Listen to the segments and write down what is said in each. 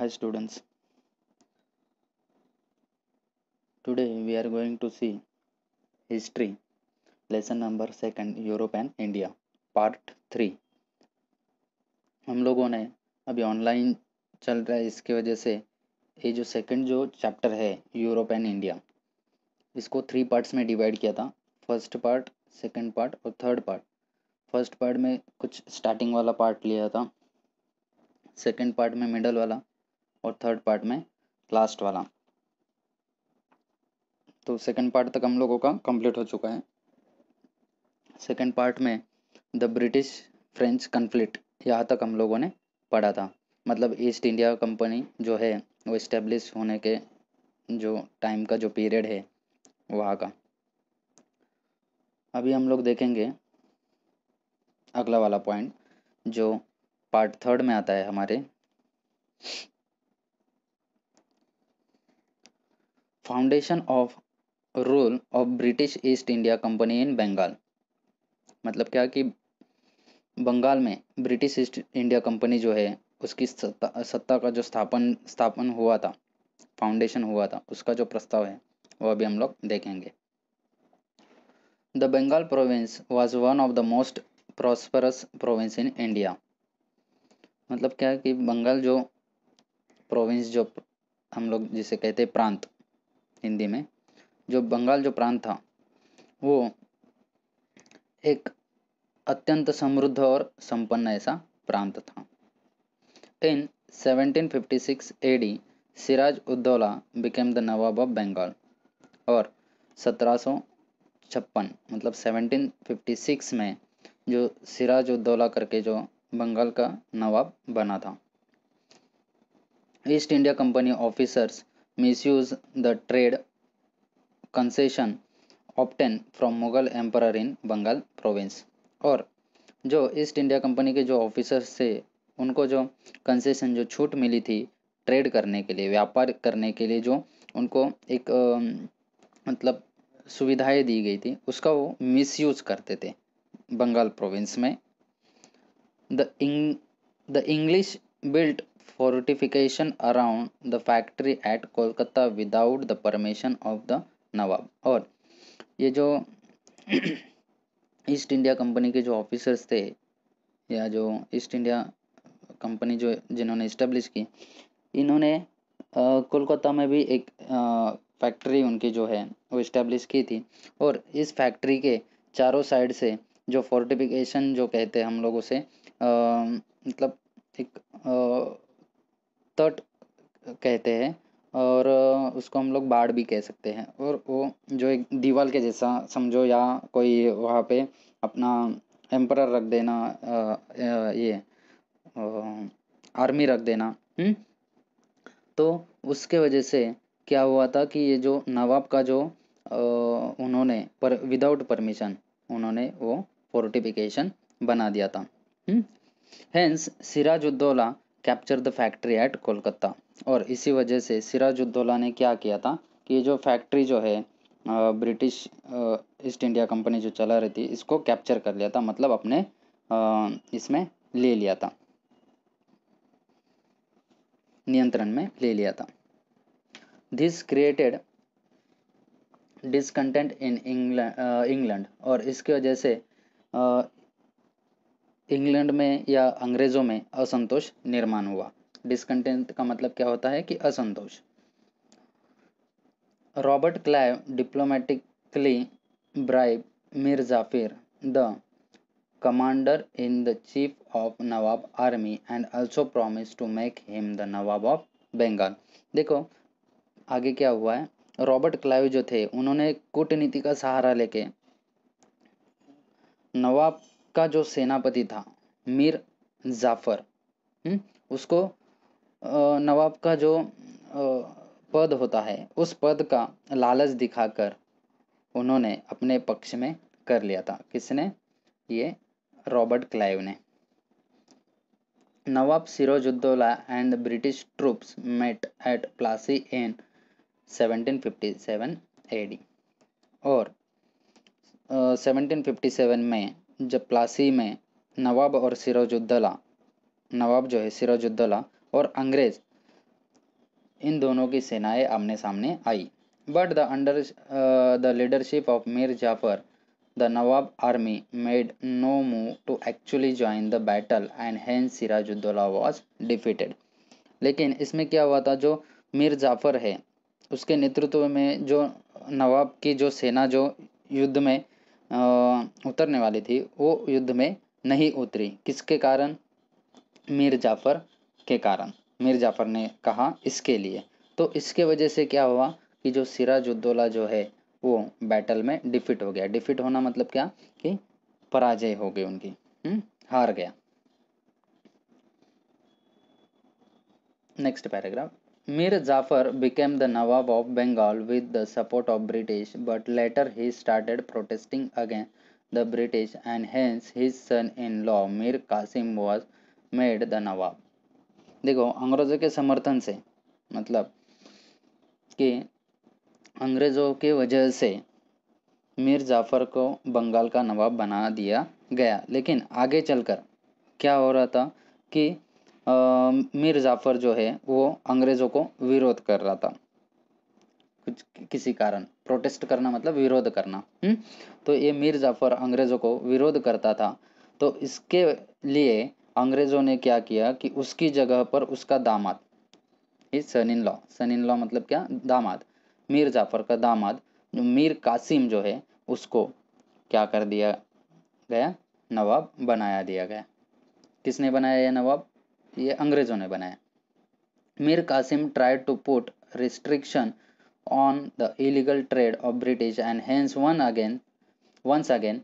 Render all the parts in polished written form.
Hi students, today we are going to see history lesson number 2 Europe and India part 3। हम लोगों ने अभी online चल रहा है, इसकी वजह से ये जो सेकंड जो चैप्टर है यूरोप एंड इंडिया, इसको 3 पार्ट्स में डिवाइड किया था। फर्स्ट पार्ट, सेकंड पार्ट और थर्ड पार्ट। फर्स्ट पार्ट में कुछ स्टार्टिंग वाला पार्ट लिया था, सेकंड पार्ट में मिडल वाला और थर्ड पार्ट में लास्ट वाला। तो सेकंड पार्ट तक हम लोगों का कंप्लीट हो चुका है। सेकंड पार्ट में द ब्रिटिश फ्रेंच कन्फ्लिक्ट यहाँ तक हम लोगों ने पढ़ा था। मतलब ईस्ट इंडिया कंपनी जो है वो इस्टेब्लिश होने के जो टाइम का जो पीरियड है वहाँ का। अभी हम लोग देखेंगे अगला वाला पॉइंट जो पार्ट थर्ड में आता है हमारे, foundation of rule of British East India company in Bengal. मतलब क्या कि बंगाल में ब्रिटिश ईस्ट इंडिया कंपनी जो है उसकी सत्ता का जो स्थापन हुआ था, फाउंडेशन हुआ था, उसका जो प्रस्ताव है वो अभी हम लोग देखेंगे। The Bengal province was one of the most prosperous province in India. मतलब क्या कि बंगाल जो प्रोविंस, जो हम लोग जिसे कहते हैं प्रांत हिंदी में, जो बंगाल जो प्रांत था वो एक अत्यंत समृद्ध और संपन्न ऐसा प्रांत था। In 1756 AD Siraj Uddaula became the Nawab of Bengal. और 1756 मतलब 1756 में जो सिराज उद्दौला करके जो बंगाल का नवाब बना था। East India company officers misuse the trade concession obtain from Mughal emperor in Bengal province. और जो ईस्ट इंडिया कंपनी के जो ऑफिसर्स थे उनको जो कंसेशन, जो छूट मिली थी ट्रेड करने के लिए, व्यापार करने के लिए, जो उनको एक मतलब सुविधाएं दी गई थी, उसका वो मिसयूज करते थे बंगाल प्रोविंस में। The English built fortification around the factory at Kolkata without the permission of the Nawab. और ये जो ईस्ट इंडिया कंपनी के जो ऑफिसर्स थे, या जो ईस्ट इंडिया कंपनी जो जिन्होंने इस्टेब्लिश की, इन्होंने कोलकाता में भी एक फैक्ट्री उनकी जो है वो इस्टेब्लिश की थी। और इस फैक्ट्री के चारों साइड से जो फोर्टिफिकेशन जो कहते हैं हम लोग उसे मतलब एक तट कहते हैं, और उसको हम लोग बाड़ भी कह सकते हैं। और वो जो एक दीवार के जैसा समझो, या कोई वहाँ पे अपना एम्परर रख देना, ये आर्मी रख देना। तो उसके वजह से क्या हुआ था कि ये जो नवाब का जो उन्होंने पर विदाउट परमिशन उन्होंने वो फोर्टिफिकेशन बना दिया था। Hence Sirajuddaula capture the factory at Kolkata. और इसी वजह से सिराजुद्दौला ने क्या किया था कि ये जो फैक्ट्री जो है ब्रिटिश ईस्ट इंडिया कंपनी जो चला रही थी, इसको कैप्चर कर लिया था, मतलब अपने इसमें ले लिया था, नियंत्रण में ले लिया था। This created discontent in England. और इसकी वजह से इंग्लैंड में या अंग्रेज़ों में असंतोष निर्माण हुआ। डिसकंटेंट का मतलब क्या होता है कि असंतोष। Robert Clive diplomatically bribe Mir Jafar the commander in the chief of Nawab army and also promise to make him the Nawab of Bengal. देखो आगे क्या हुआ है। रॉबर्ट क्लाइव जो थे उन्होंने कूटनीति का सहारा लेके नवाब का जो सेनापति था मीर जाफर, उसको नवाब का जो पद होता है उस पद का लालच दिखाकर उन्होंने अपने पक्ष में कर लिया था। किसने? ये रॉबर्ट क्लाइव ने। Nawab Sirajuddaula and British troops met at Plassey in 1757 AD। और 1757 में जब प्लासी में नवाब और सिराजुद्दौला, नवाब जो है सिराजुद्दौला और अंग्रेज़ इन दोनों की सेनाएं आमने सामने आई। But the under the leadership of Mir Jafar the Nawab army made no move to actually join the battle and hence Sirajuddaula was defeated. लेकिन इसमें क्या हुआ था, जो मीर जाफर है उसके नेतृत्व में जो नवाब की जो सेना जो युद्ध में उतरने वाली थी वो युद्ध में नहीं उतरी। किसके कारण? मीर जाफर के कारण। मीर जाफर ने कहा इसके लिए, तो इसके वजह से क्या हुआ कि जो सिराजुद्दौला जो है वो बैटल में डिफीट हो गया। डिफीट होना मतलब क्या कि पराजय हो गई उनकी, हार गया। Next paragraph. Mir Jafar became the Nawab of Bengal with the support of British, but later he started protesting against the British and hence his son-in-law Mir Qasim was made the Nawab। देखो, अंग्रेजों के समर्थन से मतलब कि अंग्रेजों के वजह से मीर जाफर को बंगाल का नवाब बना दिया गया। लेकिन आगे चलकर क्या हो रहा था कि मीर जाफर जो है वो अंग्रेज़ों को विरोध कर रहा था। कुछ किसी कारण प्रोटेस्ट करना मतलब विरोध करना। तो ये मीर जाफर अंग्रेज़ों को विरोध करता था। तो इसके लिए अंग्रेज़ों ने क्या किया कि उसकी जगह पर उसका दामाद, सन इन लॉ मतलब क्या? दामाद। मीर जाफर का दामाद मीर कासिम जो है उसको क्या कर दिया गया? नवाब बनाया दिया गया। किसने बनाया ये नवाब? ये अंग्रेज़ों ने बनाया। Mir Qasim tried to put restriction on the illegal trade of British and hence once again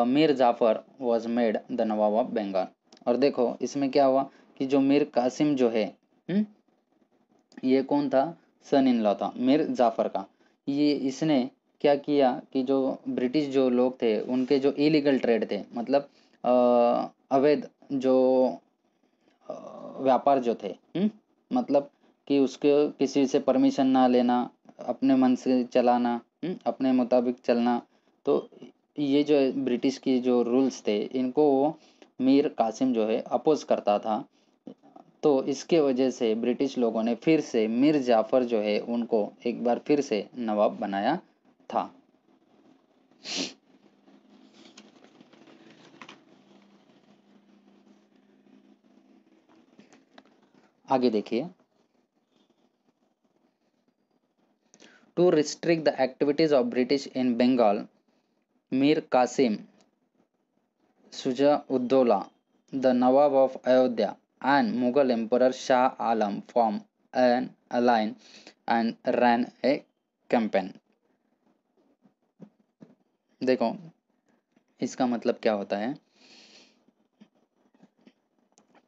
Mir Jafar was made the Nawab of Bengal. और देखो इसमें क्या हुआ कि जो मीर कासिम जो है ये कौन था? सन इन लॉ था मीर जाफर का। ये इसने क्या किया कि जो ब्रिटिश जो लोग थे उनके जो इलीगल ट्रेड थे मतलब अवैध जो व्यापार जो थे, मतलब कि उसके किसी से परमिशन ना लेना, अपने मन से चलाना, अपने मुताबिक चलना। तो ये जो ब्रिटिश की जो रूल्स थे इनको वो मीर कासिम जो है अपोज करता था। तो इसके वजह से ब्रिटिश लोगों ने फिर से मीर जाफर जो है उनको एक बार फिर से नवाब बनाया था। आगे देखिए। To restrict the activities of British in Bengal, Mir Qasim Shujauddaula, the Nawab of Ayodhya, and Mughal Emperor Shah Alam formed an alliance and ran a campaign। देखो इसका मतलब क्या होता है?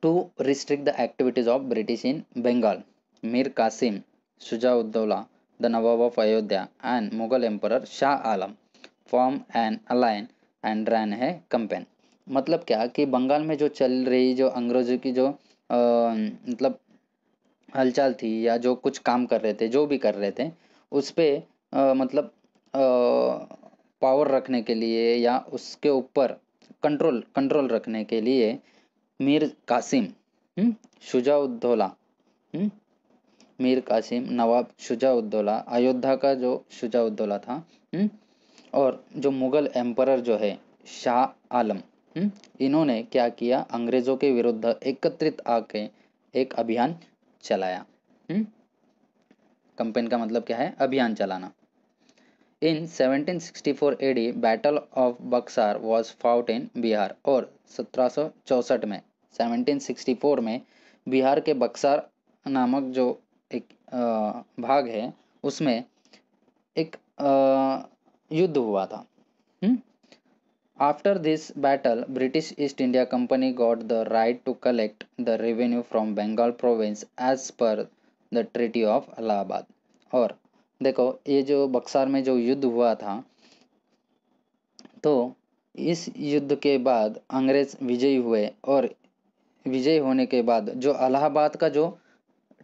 To restrict the activities of British in Bengal, Mir Qasim Shujauddaula, the Nawab of Ayodhya and Mughal emperor Shah Alam form an alliance and ran है campaign. मतलब क्या कि बंगाल में जो चल रही जो अंग्रेजों की जो मतलब हलचल थी या जो कुछ काम कर रहे थे, जो भी कर रहे थे, उस पर मतलब पावर रखने के लिए या उसके ऊपर कंट्रोल कंट्रोल रखने के लिए मीर कासिम शुजा-उद-दौला, मीर कासिम नवाब शुजा-उद-दौला, अयोध्या का जो शुजा-उद-दौला था, और जो मुगल एम्परर जो है शाह आलम, इन्होंने क्या किया? अंग्रेज़ों के विरुद्ध एकत्रित आके एक अभियान चलाया। कैंपेन का मतलब क्या है? अभियान चलाना। In 1764 AD battle of Buxar was fought in Bihar. और 1764 में 1764 में बिहार के बक्सार नामक जो एक भाग है उसमें एक युद्ध हुआ था। After this battle, British East India Company got the right to collect the revenue from Bengal province as per the Treaty of Allahabad। और देखो ये जो बक्सार में जो युद्ध हुआ था, तो इस युद्ध के बाद अंग्रेज विजयी हुए और विजयी होने के बाद जो इलाहाबाद का जो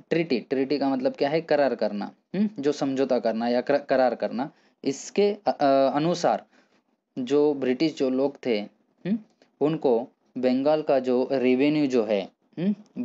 ट्रीटी का मतलब क्या है? करार करना, जो समझौता करना या करार करना, इसके अनुसार जो ब्रिटिश जो लोग थे उनको बंगाल का जो रेवेन्यू जो है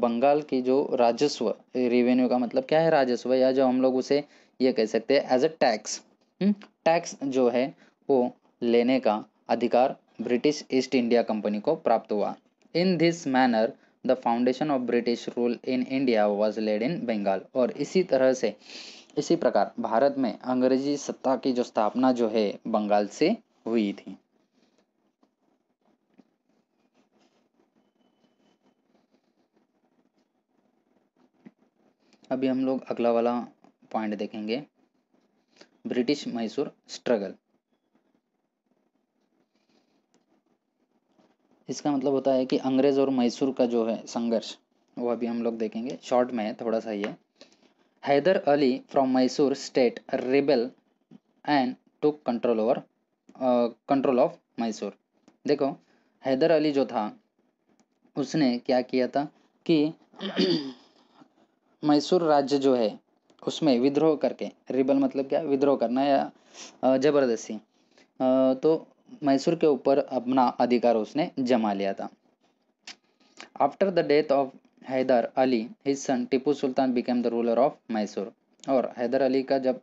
बंगाल की जो राजस्व, रेवेन्यू का मतलब क्या है, राजस्व, या जो हम लोग उसे ये कह सकते हैं एज अ टैक्स, टैक्स जो है वो लेने का अधिकार ब्रिटिश ईस्ट इंडिया कंपनी को प्राप्त हुआ। In this manner the foundation of British rule in India was laid in Bengal. और इसी तरह से, इसी प्रकार भारत में अंग्रेजी सत्ता की जो स्थापना जो है बंगाल से हुई थी। अभी हम लोग अगला वाला पॉइंट देखेंगे, ब्रिटिश मैसूर स्ट्रगल। इसका मतलब होता है कि अंग्रेज और मैसूर का जो है संघर्ष, वो अभी हम लोग देखेंगे। शॉर्ट में थोड़ा सा ये, Haidar Ali from Mysore state rebel and took control of Mysore. देखो, हैदर अली जो था उसने क्या किया था कि मैसूर राज्य जो है उसमें विद्रोह करके, रिबल मतलब क्या, विद्रोह करना या जबरदस्ती, तो मैसूर के ऊपर अपना अधिकार उसने जमा लिया था। After the death of Haidar Ali his son Tipu Sultan became the ruler of Mysore. और हैदर अली का जब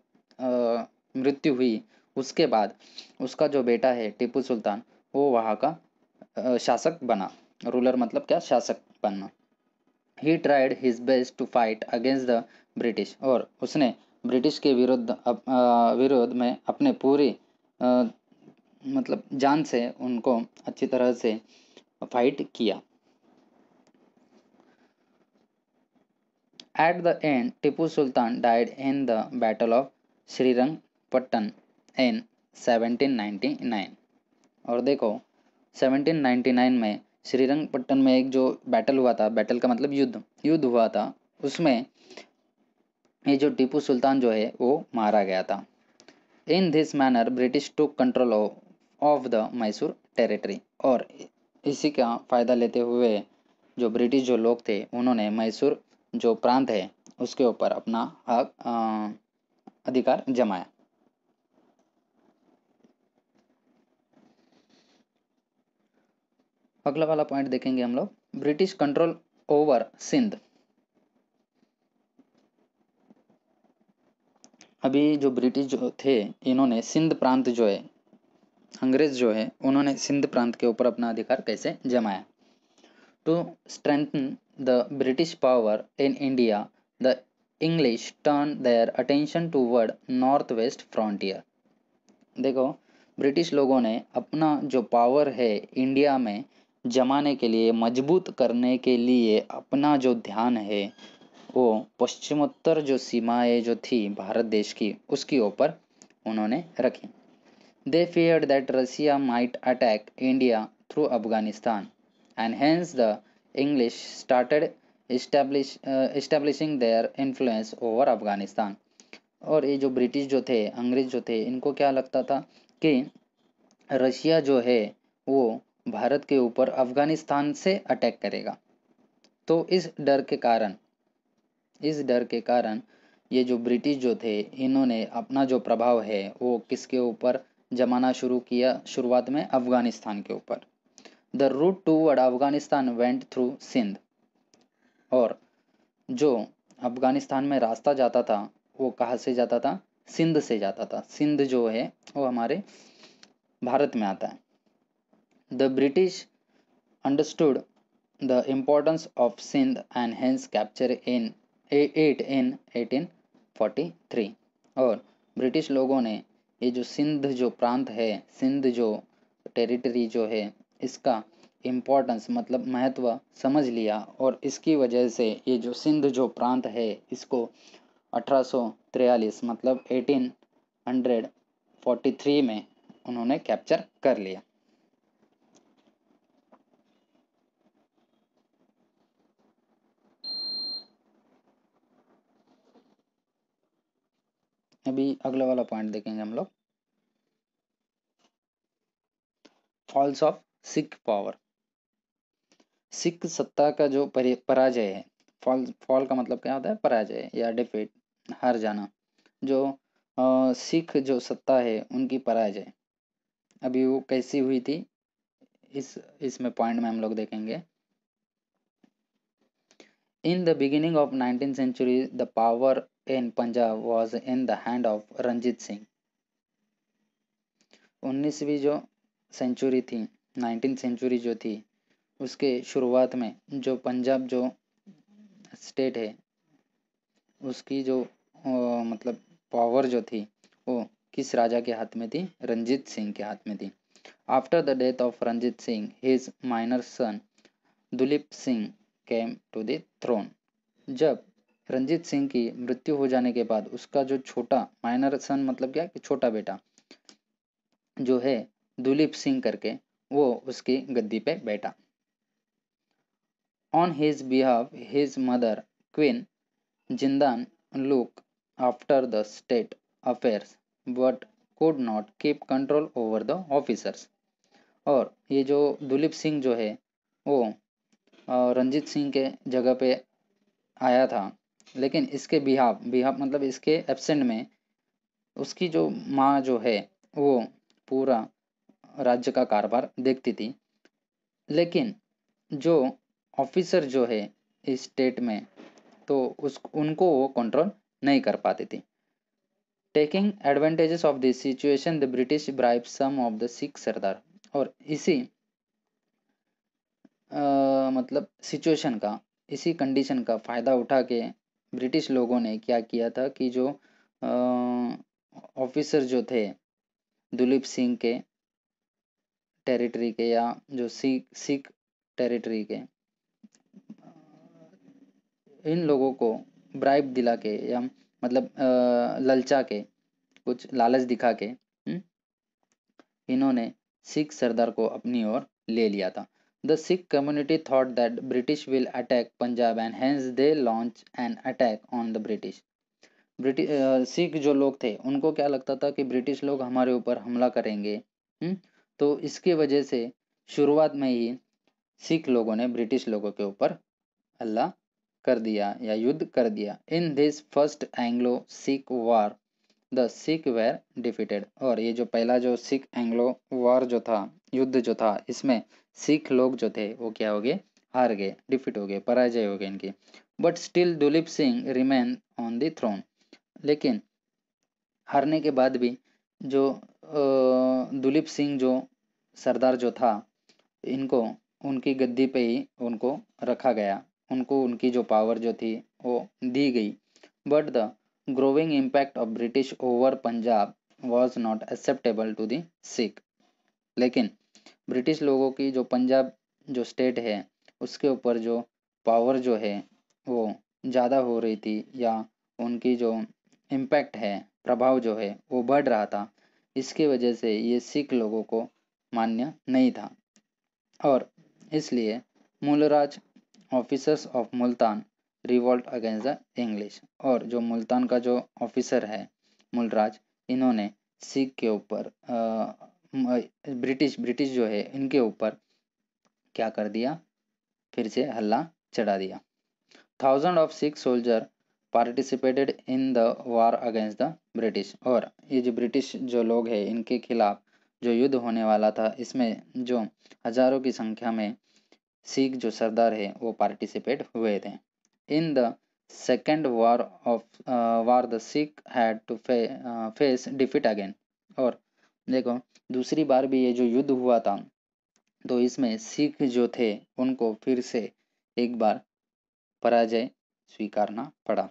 मृत्यु हुई उसके बाद उसका जो बेटा है टीपू सुल्तान, वो वहाँ का शासक बना। रूलर मतलब क्या, शासक बनना। He tried his best to fight against the British. और उसने ब्रिटिश के विरोध में अपने पूरी मतलब जान से उनको अच्छी तरह से फाइट किया। At the end Tipu Sultan died in the battle of Srirangapatna in 1799। और देखो, 1799 में श्रीरंगपट्टन में एक जो बैटल हुआ था, बैटल का मतलब युद्ध, युद्ध हुआ था, उसमें ये जो टीपू सुल्तान जो है वो मारा गया था। इन this manner British took control of the Mysore territory. और इसी का फ़ायदा लेते हुए जो ब्रिटिश जो लोग थे उन्होंने मैसूर जो प्रांत है उसके ऊपर अपना हक अधिकार जमाया। अगला वाला पॉइंट देखेंगे हम लोग, ब्रिटिश कंट्रोल ओवर सिंध। अभी जो ब्रिटिश जो थे इन्होंने सिंध प्रांत जो है, अंग्रेज जो है उन्होंने सिंध प्रांत के ऊपर अपना अधिकार कैसे जमाया। To strengthen the British power in India the English turn their attention toward north west frontier. देखो, ब्रिटिश लोगों ने अपना जो पावर है इंडिया में जमाने के लिए, मजबूत करने के लिए अपना जो ध्यान है वो पश्चिमोत्तर जो सीमाएं जो थी भारत देश की उसके ऊपर उन्होंने रखी। दे feared that Russia might attack India through Afghanistan, and hence the English started establishing their influence over Afghanistan। और ये जो ब्रिटिश जो थे, अंग्रेज जो थे, इनको क्या लगता था कि रशिया जो है वो भारत के ऊपर अफगानिस्तान से अटैक करेगा। तो इस डर के कारण ये जो ब्रिटिश जो थे इन्होंने अपना जो प्रभाव है वो किसके ऊपर जमाना शुरू किया, शुरुआत में अफगानिस्तान के ऊपर। The route toward Afghanistan went through Sindh. और जो अफगानिस्तान में रास्ता जाता था वो कहाँ से जाता था, सिंध से जाता था। सिंध जो है वो हमारे भारत में आता है। The British understood the importance of Sindh and hence capture in 1843। और ब्रिटिश लोगों ने ये जो सिंध जो प्रांत है, सिंध जो टेरिटरी जो है, इसका इम्पोर्टेंस मतलब महत्व समझ लिया और इसकी वजह से ये जो सिंध जो प्रांत है इसको 1843 मतलब 1843 में उन्होंने कैप्चर कर लिया। अभी अगला वाला पॉइंट देखेंगे हम लोग, falls of Sikh power. Sikh सत्ता का जो पराजय है, फॉल का मतलब क्या होता है, पराजय या डिफीट, हार जाना। जो सिख जो सत्ता है उनकी पराजय अभी वो कैसी हुई थी, इसमें पॉइंट में हम लोग देखेंगे। In the beginning of 19th century, the power in Punjab was in the hand of Ranjit Singh. 19वीं जो सेंचुरी थी, 19th सेंचुरी जो थी, उसके शुरुआत में जो पंजाब जो स्टेट है उसकी जो मतलब पावर जो थी वो किस राजा के हाथ में थी? रंजीत सिंह के हाथ में थी। After the death of Ranjit Singh, his minor son Duleep Singh came to the throne. जब रंजीत सिंह की मृत्यु हो जाने के बाद उसका जो छोटा माइनर सन मतलब क्या कि छोटा बेटा जो है दुलीप सिंह करके, वो उसकी गद्दी पे बैठा। On his behalf his mother queen Jindan look after the state affairs but could not keep control over the officers. और ये जो दुलीप सिंह जो है वो रंजीत सिंह के जगह पे आया था, लेकिन इसके बिहाफ बिहाफ मतलब इसके एब्सेंट में उसकी जो माँ जो है वो पूरा राज्य का कारोबार देखती थी। लेकिन जो ऑफिसर जो है इस स्टेट में, तो उस उनको वो कंट्रोल नहीं कर पाती थी। Taking advantages of this situation the British bribe some of the Sikh sardar. और इसी मतलब सिचुएशन का, इसी कंडीशन का फ़ायदा उठा के ब्रिटिश लोगों ने क्या किया था कि जो ऑफिसर जो थे दुलीप सिंह के टेरिटरी के या जो सिख सिख टेरिटरी के, इन लोगों को ब्राइब दिला के या मतलब ललचा के, कुछ लालच दिखा के इन्होंने सिख सरदार को अपनी ओर ले लिया था। The Sikh community thought that British will attack Punjab and hence they launch an attack on the British. Sikh जो लोग थे उनको क्या लगता था कि ब्रिटिश लोग हमारे ऊपर हमला करेंगे। तो इसकी वजह से शुरुआत में ही सिख लोगों ने ब्रिटिश लोगों के ऊपर हमला कर दिया या युद्ध कर दिया। In this first Anglo Sikh war the Sikh were defeated. और ये जो पहला जो सिख एंग्लो वॉर जो था, युद्ध जो था, इसमें सिख लोग जो थे वो क्या हो गए? हार गए, डिफीट हो गए, पराजय हो गए इनकी। But still Duleep Singh remain on the throne. लेकिन हारने के बाद भी जो दुलीप सिंह जो सरदार जो था, इनको उनकी गद्दी पे ही उनको रखा गया, उनको उनकी जो पावर जो थी वो दी गई। But the growing impact of British over Punjab was not acceptable to the Sikh. लेकिन ब्रिटिश लोगों की जो पंजाब जो स्टेट है उसके ऊपर जो पावर जो है वो ज़्यादा हो रही थी, या उनकी जो इम्पैक्ट है, प्रभाव जो है वो बढ़ रहा था, इसकी वजह से ये सिख लोगों को मान्य नहीं था। और इसलिए Mulraj officers of Multan revolt against the English. और जो मुल्तान का जो ऑफिसर है मूलराज, इन्होंने सिख के ऊपर ब्रिटिश जो है इनके ऊपर क्या कर दिया? फिर से हल्ला चढ़ा दिया। Thousand of Sikh soldier participated in the war against the British. और ये जो ब्रिटिश जो लोग हैं इनके खिलाफ जो युद्ध होने वाला था, इसमें जो हजारों की संख्या में सिख जो सरदार है वो पार्टिसिपेट हुए थे। In the second war the Sikh had to face defeat again. और देखो दूसरी बार भी ये जो युद्ध हुआ था, तो इसमें सिख जो थे उनको फिर से एक बार पराजय स्वीकारना पड़ा।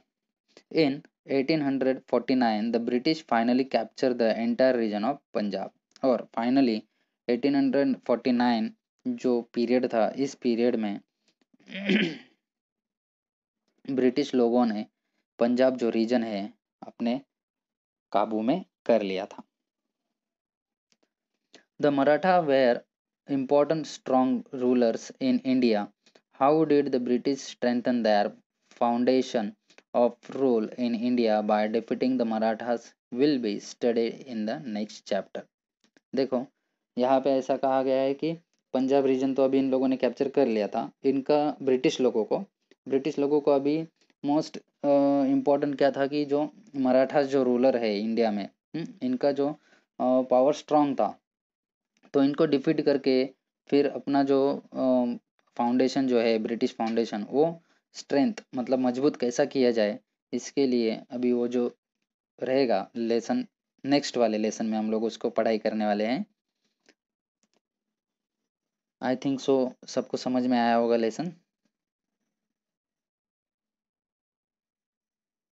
इन 1849 the British finally capture the entire reason of Punjab. और फाइनली 1849 जो पीरियड था, इस पीरियड में ब्रिटिश लोगों ने पंजाब जो रीजन है अपने काबू में कर लिया था। The Maratha were important strong rulers in India. How did the British strengthen their foundation of rule in India by defeating the Marathas will be studied in the next chapter. देखो यहाँ पे ऐसा कहा गया है कि पंजाब रीजन तो अभी इन लोगों ने कैप्चर कर लिया था, इनका ब्रिटिश लोगों को अभी मोस्ट इम्पोर्टेंट क्या था कि जो मराठा जो रूलर है इंडिया में, इनका जो पावर स्ट्रांग था, तो इनको डिफीट करके फिर अपना जो फाउंडेशन जो है ब्रिटिश फाउंडेशन वो स्ट्रेंथ मतलब मजबूत कैसा किया जाए, इसके लिए अभी वो जो रहेगा लेसन, नेक्स्ट वाले लेसन में हम लोग उसको पढ़ाई करने वाले हैं। आई थिंक सो सबको समझ में आया होगा लेसन।